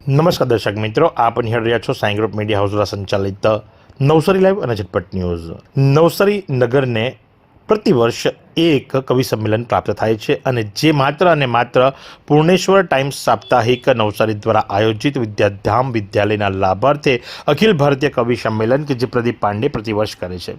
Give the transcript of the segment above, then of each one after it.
નમસ્કાર દર્શક મિત્રો, આપ નિહાળ રહ્યા છો સાઈ ગ્રુપ મીડિયા હાઉસ દ્વારા સંચાલિત નવસારી લાઈવ અને ઝટપટ ન્યૂઝ। નવસારી નગરને પ્રતિવર્ષ એક કવિ સંમેલન પ્રાપ્ત થાય છે અને જે માત્ર અને માત્ર પૂર્ણેશ્વર ટાઈમ્સ સાપ્તાહિક નવસારી દ્વારા આયોજિત વિદ્યાધામ વિદ્યાલયના લાભાર્થે અખિલ ભારતીય કવિ સંમેલન કે જે પ્રદીપ પાંડે પ્રતિવર્ષ કરે છે।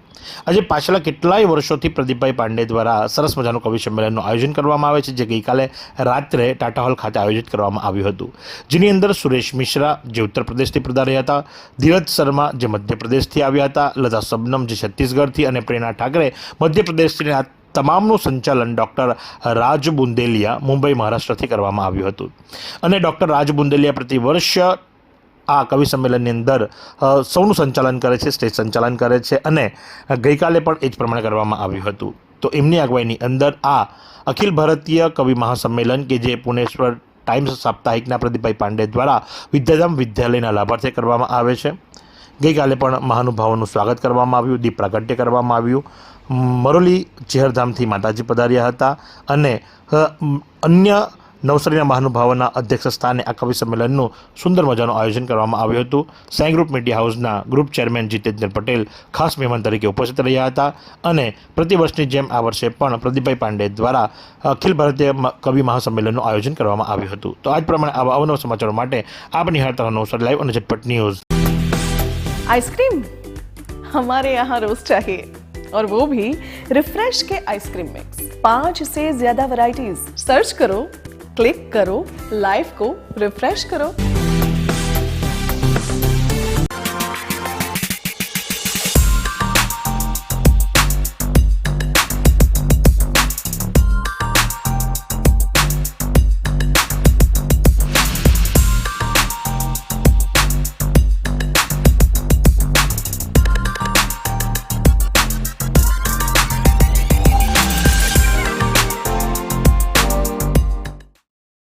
આજે પાછલા કેટલાય વર્ષોથી પ્રદીપભાઈ પાંડે દ્વારા સરસ મજાનું કવિ સંમેલનનું આયોજન કરવામાં આવે છે, જે ગઈકાલે રાત્રે ટાટા હોલ ખાતે આયોજિત કરવામાં આવ્યું હતું, જેની અંદર સુરેશ મિશ્રા જે ઉત્તર પ્રદેશથી પધાર્યા હતા, ધીરજ શર્મા જે મધ્યપ્રદેશથી આવ્યા હતા, લતા શબનમ જે છત્તીસગઢથી અને પ્રેરણા ઠાકરે મધ્યપ્રદેશથી તમામનું સંચાલન ડૉક્ટર રાજ બુંદેલિયા મુંબઈ મહારાષ્ટ્રથી કરવામાં આવ્યું હતું અને ડૉક્ટર રાજ બુંદેલિયા પ્રતિવર્ષ આ કવિ સંમેલનની અંદર સૌનું સંચાલન કરે છે, સ્ટેજ સંચાલન કરે છે અને ગઈકાલે પણ એ જ પ્રમાણે કરવામાં આવ્યું હતું। તો એમની આગવાઈની અંદર આ અખિલ ભારતીય કવિ મહાસંમેલન કે જે પૂર્ણેશ્વર ટાઈમ્સ સાપ્તાહિકના પ્રદીપભાઈ પાંડે દ્વારા વિદ્યાધામ વિદ્યાલયના લાભાર્થે કરવામાં આવે છે। ગઈકાલે પણ મહાનુભાવોનું સ્વાગત કરવામાં આવ્યું, દીપ પ્રાગટ્ય કરવામાં આવ્યું, મરોલી ચેહરધામથી માતાજી પધાર્યા હતા અને અન્ય નવસારીના મહાનુભાવોના અધ્યક્ષ સ્થાને આ કવિ સંમેલનનું સુંદર મજાનું આયોજન કરવામાં આવ્યું હતું। સાઈ ગ્રુપ મીડિયા હાઉસના ગ્રુપ ચેરમેન જીતેન્દ્ર પટેલ ખાસ મહેમાન તરીકે ઉપસ્થિત રહ્યા હતા અને પ્રતિવર્ષની જેમ આ વર્ષે પણ પ્રદીપભાઈ પાંડે દ્વારા અખિલ ભારતીય કવિ મહાસંમેલનનું આયોજન કરવામાં આવ્યું હતું। તો આજ પ્રમાણે આવા અવનવા સમાચારો માટે આપ નિહાળતા નવસારી લાઈવ અને ઝટપટ ન્યૂઝ। आइसक्रीम हमारे यहाँ रोज चाहिए और वो भी रिफ्रेश के आइसक्रीम मिक्स। 5 से ज्यादा वैरायटीज, सर्च करो, क्लिक करो, लाइफ को रिफ्रेश करो।